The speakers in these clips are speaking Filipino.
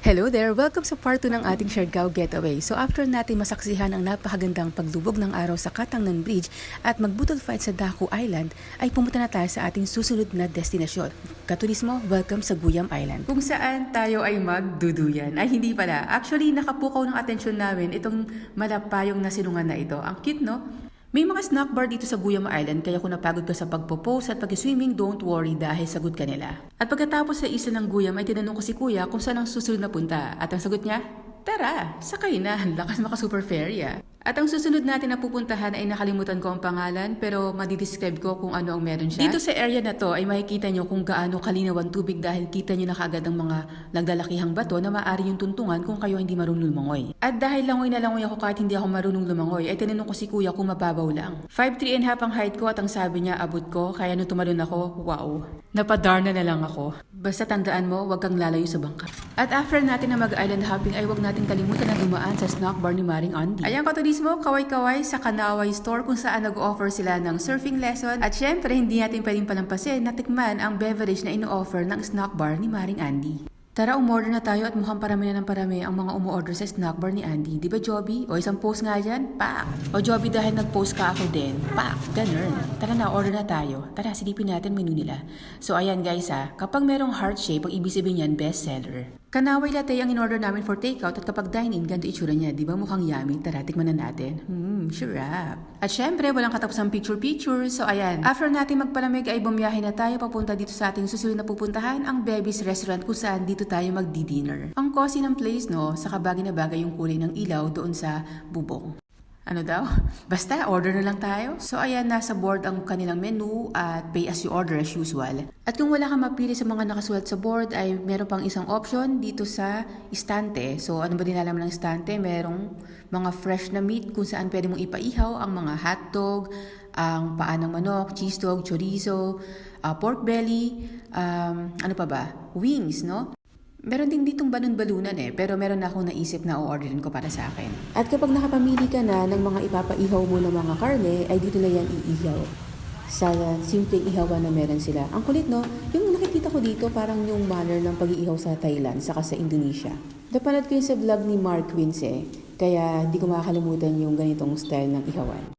Hello there! Welcome sa part 2 ng ating Siargao Getaway. So after natin masaksihan ang napakagandang paglubog ng araw sa Katangnan Bridge at magbutol fight sa Daku Island, ay pumunta na tayo sa ating susunod na destinasyon. Katurismo, welcome sa Guyam Island. Kung saan tayo ay magduduyan. Ay hindi pala. Actually, nakapukaw ng atensyon namin itong malapayong nasinungan na ito. Ang cute, no? May mga snack bar dito sa Guyam Island kaya kung napagod ka sa pagpo-post at pag-swimming, don't worry dahil sagot ka nila. At pagkatapos sa isa ng Guyam ay tinanong ko si Kuya kung saan ang susunod na punta. At ang sagot niya, tara, sakay na, lakas maka super ferry ah. At ang susunod natin na pupuntahan ay nakalimutan ko ang pangalan pero madidescribe ko kung ano ang meron siya. Dito sa area na to ay makikita nyo kung gaano kalinaw ang tubig dahil kita nyo na kaagad ang mga naglalakihang bato na maaari yung tuntungan kung kayo hindi marunong lumangoy. At dahil langoy na langoy ako kahit hindi ako marunong lumangoy ay tinanong ko si Kuya kung mababaw lang. 5'3" and half ang height ko at ang sabi niya abot ko kaya nung tumalon ako, wow, napadarna na lang ako. Basta tandaan mo, huwag kang lalayo sa bangka. At after natin na mag-island hopping ay huwag natin kalimutan na dumaan sa snack bar ni Maring Andy. Ayan katurismo, kaway-kaway sa Kanaway Store kung saan nag-offer sila ng surfing lesson. At syempre, hindi natin pwedeng palampasin na tikman ang beverage na ino-offer ng snack bar ni Maring Andy. Tara, umorder na tayo at mukhang parami na ng parami ang mga umu-order sa snack bar ni Andy. Di ba, Joby? O isang post nga dyan? Pak! O Joby, dahil nag-post ka ako din. Pak! Ganun. Tara na, order na tayo. Tara, silipin natin menu nila. So, ayan guys kapag merong heart shape, ang ibig sabihin yan, bestseller. Kanaway latte ang in-order namin for takeout at kapag dine-in, ganito itsura niya. Di ba mukhang yummy? Tara, tikman na natin. Sarap. At syempre, walang katapusang picture-picture. So, ayan. After natin magpalamig ay bumiyahe na tayo papunta dito sa ating susunod na pupuntahan, ang Bebby's Restaurant kung saan dito tayo magdi-dinner. Ang cozy ng place, no? Saka bagay na bagay yung kulay ng ilaw doon sa bubong. Ano daw? Basta, order na lang tayo. So, ayan, nasa board ang kanilang menu at pay as you order as usual. At kung wala kang mapili sa mga nakasulat sa board, ay meron pang isang option dito sa istante. So, ano ba din alam ng istante? Merong mga fresh na meat kung saan pwede mong ipaihaw ang mga hotdog, ang paa ng manok, cheese dog, chorizo, pork belly, ano pa ba? Wings, no? Meron din ditong balon-balunan pero meron na akong naisip na o-orderin ko para sa akin. At kapag nakapamili ka na ng mga ipapaihaw mo ng mga karne, ay dito na yan iihaw. Sa simpleng ihawan na meron sila. Ang kulit, no? Yung nakikita ko dito, parang yung manner ng pag-iihaw sa Thailand, saka sa Indonesia. Napanood ko yun sa vlog ni Mark Quince, kaya di ko makakalimutan yung ganitong style ng ihawan.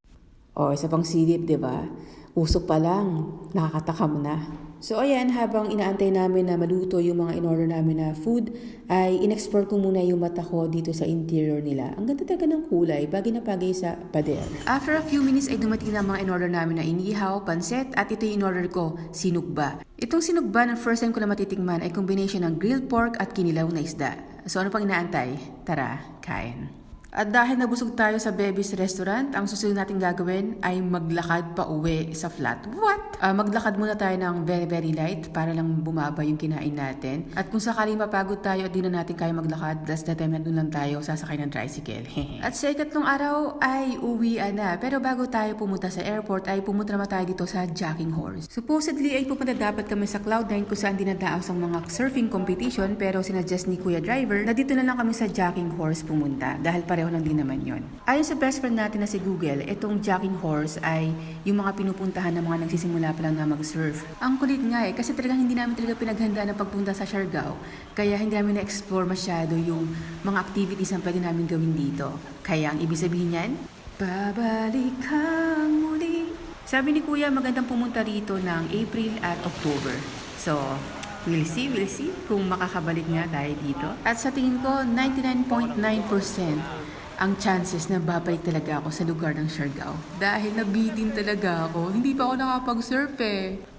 O, isa pang silip, di ba? Usok pa lang, nakakatakam na. So ayan, habang inaantay namin na maluto yung mga in-order namin na food, ay in-explore ko muna yung mata ko dito sa interior nila. Ang ganda talaga ng kulay, bagay na bagay sa pader. After a few minutes ay dumating na mga in-order namin na inihaw, pansit, at ito yung in-order ko, sinugba. Itong sinugba ng first time ko na matitikman ay combination ng grilled pork at kinilaw na isda. So ano pang inaantay? Tara, kain. At dahil nabusog tayo sa Bebby's Restaurant, ang susunod natin gagawin ay maglakad pa uwi sa flat. What? Maglakad muna tayo ng very very light para lang bumaba yung kinain natin. At kung sakaling mapagod tayo at di na natin kaya maglakad, that's the time na doon lang tayo sasakay ng tricycle. At sa ikatlong araw ay uwian na. Pero bago tayo pumunta sa airport ay pumunta naman tayo dito sa Jacking Horse. Supposedly ay pupunta dapat kami sa Cloud9 kung saan dinadaos ang mga surfing competition pero sinadjust ni Kuya Driver na dito na lang kami sa Jacking Horse pumunta dahil pareho lang din naman yon. Ayon sa best friend natin na si Google, itong Jacking Horse ay yung mga pinupuntahan ng mga nagsisimula pa lang na mag-surf. Ang kulit nga kasi talagang hindi namin talaga pinaghandaan ang pagpunta sa Siargao. Kaya hindi namin na-explore masyado yung mga activities na pwede namin gawin dito. Kaya ang ibig sabihin yan, babalik kang muli. Sabi ni Kuya, magandang pumunta rito ng April at October. So, we'll see kung makakabalik nga tayo dito. At sa tingin ko, 99.9% ang chances na babalik talaga ako sa lugar ng Siargao. Dahil nabitin talaga ako. Hindi pa ako nakapag-surf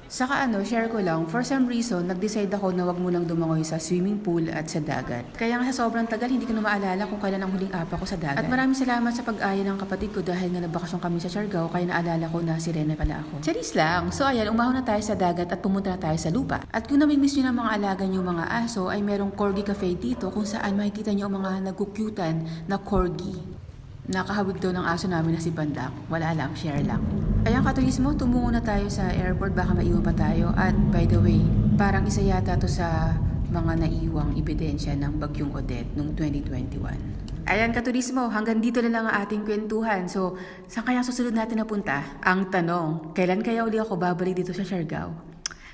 Saka share ko lang, for some reason, nag-decide ako na wag munang dumangoy sa swimming pool at sa dagat. Kaya nga sa sobrang tagal, hindi ko na maalala kung kailan ang huling apa ko sa dagat. At maraming salamat sa pag-aya ng kapatid ko dahil nga nagbakasyon kami sa Siargao, kaya naalala ko na si Rena pala ako. Charis lang! So ayan, umahon na tayo sa dagat at pumunta na tayo sa lupa. At kung namimiss nyo ng mga alaga nyo mga aso, ay merong Corgi Cafe dito kung saan makikita nyo ang mga nagkukyutan na Corgi. Nakahawig daw ng aso namin na si Pandak. Wala lang, share lang. Ayan katurismo, tumungo na tayo sa airport, baka maiwan pa tayo. At by the way, parang isa yata to sa mga naiwang ebidensya ng Bagyong Odette noong 2021. Ayan katurismo, hanggang dito na lang ang ating kwentuhan. So, saan kaya susunod natin na punta? Ang tanong, kailan kaya uli ako babalik dito sa Siargao?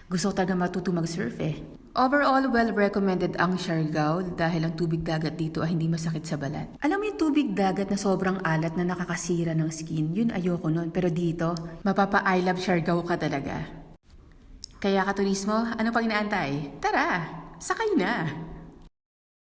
Gusto ko talaga matuto mag-surf Overall, well recommended ang Siargao dahil ang tubig dagat dito ay hindi masakit sa balat. Alam mo yung tubig dagat na sobrang alat na nakakasira ng skin, yun ayoko nun. Pero dito, mapapa-I love Siargao ka talaga. Kaya katurismo, ano pang inaantay? Tara, sakay na!